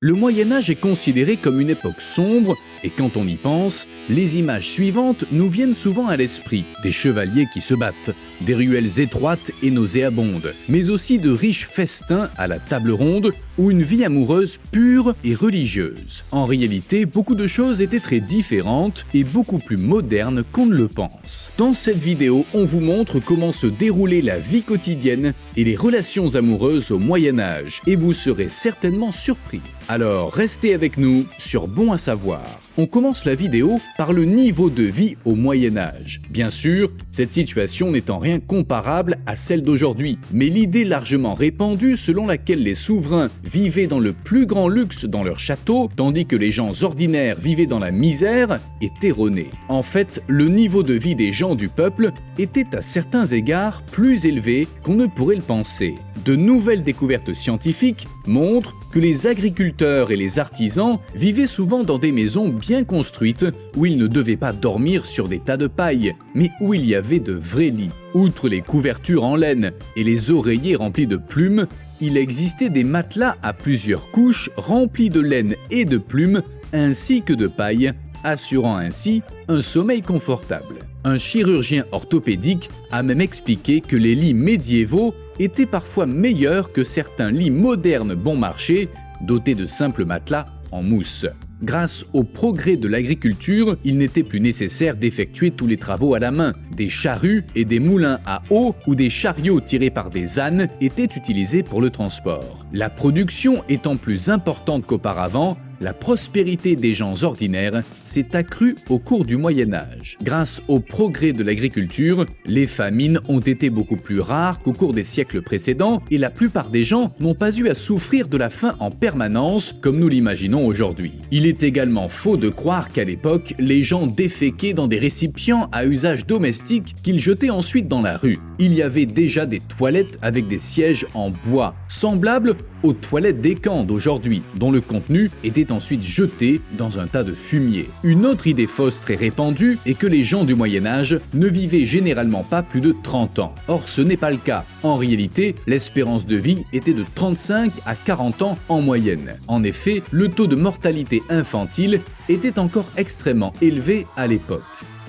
Le Moyen-Âge est considéré comme une époque sombre et quand on y pense, les images suivantes nous viennent souvent à l'esprit. Des chevaliers qui se battent, des ruelles étroites et nauséabondes, mais aussi de riches festins à la table ronde ou une vie amoureuse pure et religieuse. En réalité, beaucoup de choses étaient très différentes et beaucoup plus modernes qu'on ne le pense. Dans cette vidéo, on vous montre comment se déroulait la vie quotidienne et les relations amoureuses au Moyen-Âge et vous serez certainement surpris. Alors restez avec nous sur Bon à savoir. On commence la vidéo par le niveau de vie au Moyen-Âge. Bien sûr, cette situation n'est en rien comparable à celle d'aujourd'hui, mais l'idée largement répandue selon laquelle les souverains vivaient dans le plus grand luxe dans leur château, tandis que les gens ordinaires vivaient dans la misère, est erronée. En fait, le niveau de vie des gens du peuple était à certains égards plus élevé qu'on ne pourrait le penser. De nouvelles découvertes scientifiques montrent que les agriculteurs et les artisans vivaient souvent dans des maisons bien construites où ils ne devaient pas dormir sur des tas de paille, mais où il y avait de vrais lits. Outre les couvertures en laine et les oreillers remplis de plumes, il existait des matelas à plusieurs couches remplis de laine et de plumes ainsi que de paille, assurant ainsi un sommeil confortable. Un chirurgien orthopédique a même expliqué que les lits médiévaux étaient parfois meilleurs que certains lits modernes bon marché, dotés de simples matelas en mousse. Grâce au progrès de l'agriculture, il n'était plus nécessaire d'effectuer tous les travaux à la main. Des charrues et des moulins à eau ou des chariots tirés par des ânes étaient utilisés pour le transport. La production étant plus importante qu'auparavant, la prospérité des gens ordinaires s'est accrue au cours du Moyen-Âge. Grâce au progrès de l'agriculture, les famines ont été beaucoup plus rares qu'au cours des siècles précédents et la plupart des gens n'ont pas eu à souffrir de la faim en permanence comme nous l'imaginons aujourd'hui. Il est également faux de croire qu'à l'époque, les gens déféquaient dans des récipients à usage domestique qu'ils jetaient ensuite dans la rue. Il y avait déjà des toilettes avec des sièges en bois, semblables aux toilettes des camps d'aujourd'hui, dont le contenu était ensuite jeté dans un tas de fumier. Une autre idée fausse très répandue est que les gens du Moyen-Âge ne vivaient généralement pas plus de 30 ans. Or, ce n'est pas le cas. En réalité, l'espérance de vie était de 35 à 40 ans en moyenne. En effet, le taux de mortalité infantile était encore extrêmement élevé à l'époque.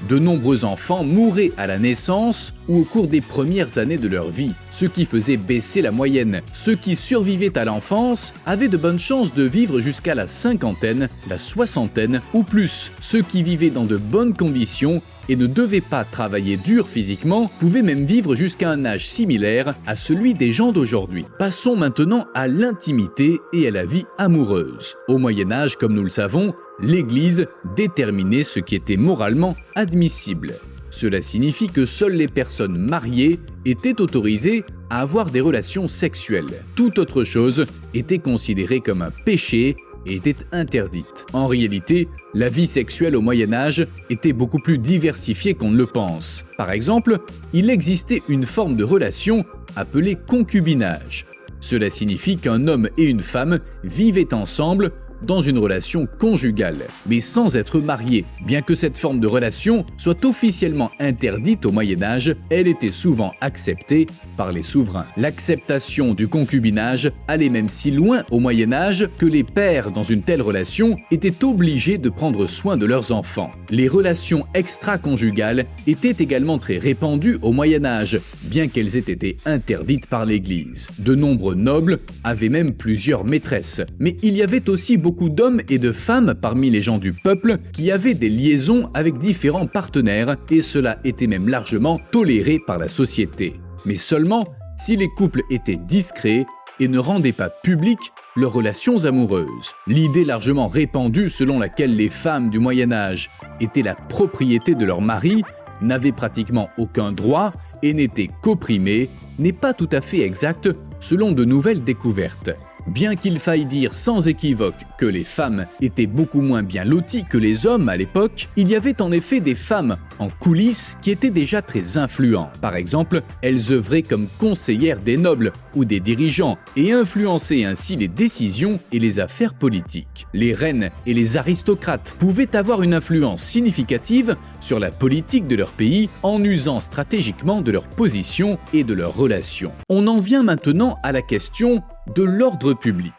De nombreux enfants mouraient à la naissance ou au cours des premières années de leur vie, ce qui faisait baisser la moyenne. Ceux qui survivaient à l'enfance avaient de bonnes chances de vivre jusqu'à la cinquantaine, la soixantaine ou plus. Ceux qui vivaient dans de bonnes conditions et ne devaient pas travailler dur physiquement pouvaient même vivre jusqu'à un âge similaire à celui des gens d'aujourd'hui. Passons maintenant à l'intimité et à la vie amoureuse. Au Moyen-Âge, comme nous le savons, l'Église déterminait ce qui était moralement admissible. Cela signifie que seules les personnes mariées étaient autorisées à avoir des relations sexuelles. Toute autre chose était considérée comme un péché et était interdite. En réalité, la vie sexuelle au Moyen-Âge était beaucoup plus diversifiée qu'on ne le pense. Par exemple, il existait une forme de relation appelée concubinage. Cela signifie qu'un homme et une femme vivaient ensemble dans une relation conjugale, mais sans être mariés. Bien que cette forme de relation soit officiellement interdite au Moyen-Âge, elle était souvent acceptée par les souverains. L'acceptation du concubinage allait même si loin au Moyen-Âge que les pères dans une telle relation étaient obligés de prendre soin de leurs enfants. Les relations extra-conjugales étaient également très répandues au Moyen-Âge, bien qu'elles aient été interdites par l'Église. De nombreux nobles avaient même plusieurs maîtresses, mais il y avait aussi beaucoup d'hommes et de femmes parmi les gens du peuple qui avaient des liaisons avec différents partenaires et cela était même largement toléré par la société. Mais seulement si les couples étaient discrets et ne rendaient pas publiques leurs relations amoureuses. L'idée largement répandue selon laquelle les femmes du Moyen-Âge étaient la propriété de leur mari, n'avaient pratiquement aucun droit et n'étaient qu'opprimées n'est pas tout à fait exacte selon de nouvelles découvertes. Bien qu'il faille dire sans équivoque que les femmes étaient beaucoup moins bien loties que les hommes à l'époque, il y avait en effet des femmes en coulisses qui étaient déjà très influents. Par exemple, elles œuvraient comme conseillères des nobles ou des dirigeants et influençaient ainsi les décisions et les affaires politiques. Les reines et les aristocrates pouvaient avoir une influence significative sur la politique de leur pays en usant stratégiquement de leur position et de leurs relations. On en vient maintenant à la question de l'ordre public.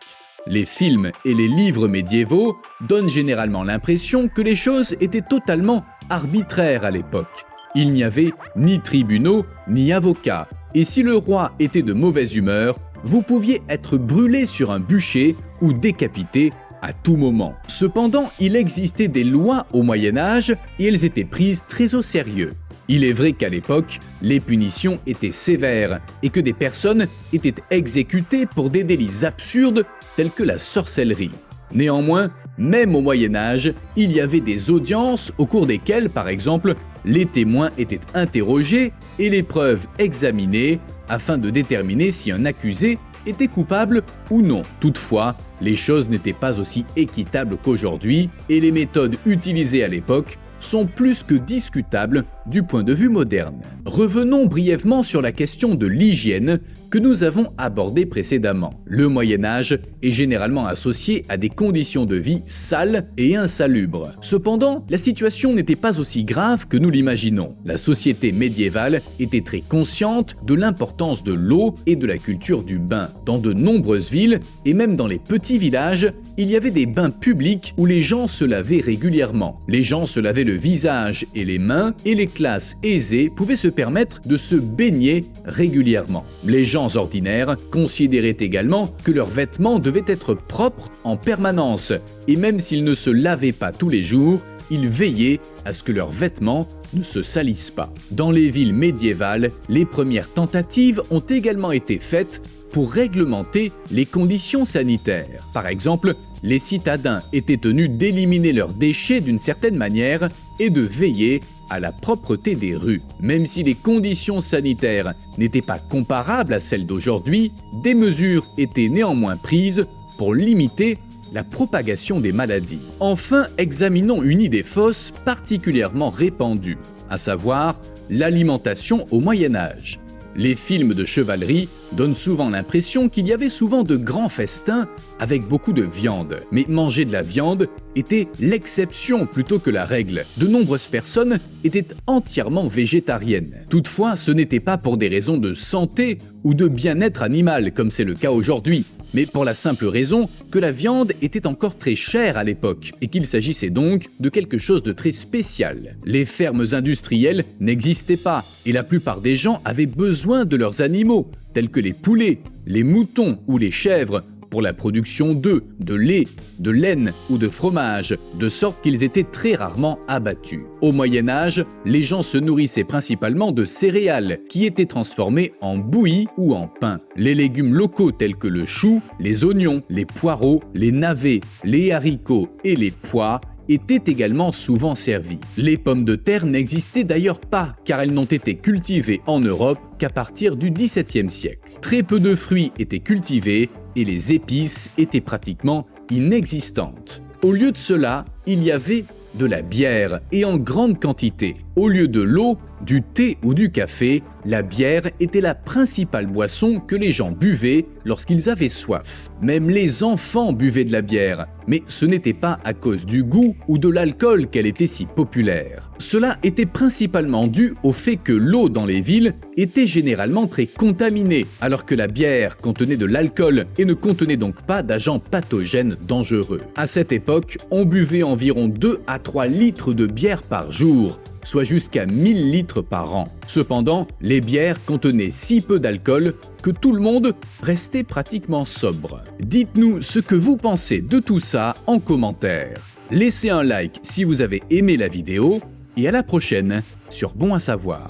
Les films et les livres médiévaux donnent généralement l'impression que les choses étaient totalement arbitraires à l'époque. Il n'y avait ni tribunaux, ni avocats, et si le roi était de mauvaise humeur, vous pouviez être brûlé sur un bûcher ou décapité à tout moment. Cependant, il existait des lois au Moyen-Âge et elles étaient prises très au sérieux. Il est vrai qu'à l'époque, les punitions étaient sévères et que des personnes étaient exécutées pour des délits absurdes tels que la sorcellerie. Néanmoins, même au Moyen-Âge, il y avait des audiences au cours desquelles, par exemple, les témoins étaient interrogés et les preuves examinées afin de déterminer si un accusé était coupable ou non. Toutefois, les choses n'étaient pas aussi équitables qu'aujourd'hui et les méthodes utilisées à l'époque sont plus que discutables du point de vue moderne. Revenons brièvement sur la question de l'hygiène que nous avons abordée précédemment. Le Moyen-Âge est généralement associé à des conditions de vie sales et insalubres. Cependant, la situation n'était pas aussi grave que nous l'imaginons. La société médiévale était très consciente de l'importance de l'eau et de la culture du bain. Dans de nombreuses villes, et même dans les petits villages, il y avait des bains publics où les gens se lavaient régulièrement. Les gens se lavaient le visage et les mains, et les classes aisées pouvaient se permettre de se baigner régulièrement. Les gens ordinaires considéraient également que leurs vêtements devaient être propres en permanence, et même s'ils ne se lavaient pas tous les jours, ils veillaient à ce que leurs vêtements ne se salissent pas. Dans les villes médiévales, les premières tentatives ont également été faites pour réglementer les conditions sanitaires. Par exemple, les citadins étaient tenus d'éliminer leurs déchets d'une certaine manière et de veiller à la propreté des rues. Même si les conditions sanitaires n'étaient pas comparables à celles d'aujourd'hui, des mesures étaient néanmoins prises pour limiter la propagation des maladies. Enfin, examinons une idée fausse particulièrement répandue, à savoir l'alimentation au Moyen-Âge. Les films de chevalerie donnent souvent l'impression qu'il y avait souvent de grands festins avec beaucoup de viande. Mais manger de la viande était l'exception plutôt que la règle. De nombreuses personnes étaient entièrement végétariennes. Toutefois, ce n'était pas pour des raisons de santé ou de bien-être animal comme c'est le cas aujourd'hui, mais pour la simple raison que la viande était encore très chère à l'époque et qu'il s'agissait donc de quelque chose de très spécial. Les fermes industrielles n'existaient pas et la plupart des gens avaient besoin de leurs animaux, tels que les poulets, les moutons ou les chèvres, pour la production d'œufs, de lait, de laine ou de fromage, de sorte qu'ils étaient très rarement abattus. Au Moyen-Âge, les gens se nourrissaient principalement de céréales qui étaient transformées en bouillie ou en pain. Les légumes locaux tels que le chou, les oignons, les poireaux, les navets, les haricots et les pois étaient également souvent servis. Les pommes de terre n'existaient d'ailleurs pas, car elles n'ont été cultivées en Europe qu'à partir du XVIIe siècle. Très peu de fruits étaient cultivés et les épices étaient pratiquement inexistantes. Au lieu de cela, il y avait de la bière et en grande quantité. Au lieu de l'eau, du thé ou du café, la bière était la principale boisson que les gens buvaient lorsqu'ils avaient soif. Même les enfants buvaient de la bière, mais ce n'était pas à cause du goût ou de l'alcool qu'elle était si populaire. Cela était principalement dû au fait que l'eau dans les villes était généralement très contaminée, alors que la bière contenait de l'alcool et ne contenait donc pas d'agents pathogènes dangereux. À cette époque, on buvait environ 2 à 3 litres de bière par jour, soit jusqu'à 1000 litres par an. Cependant, les bières contenaient si peu d'alcool que tout le monde restait pratiquement sobre. Dites-nous ce que vous pensez de tout ça en commentaire. Laissez un like si vous avez aimé la vidéo et à la prochaine sur Bon à savoir.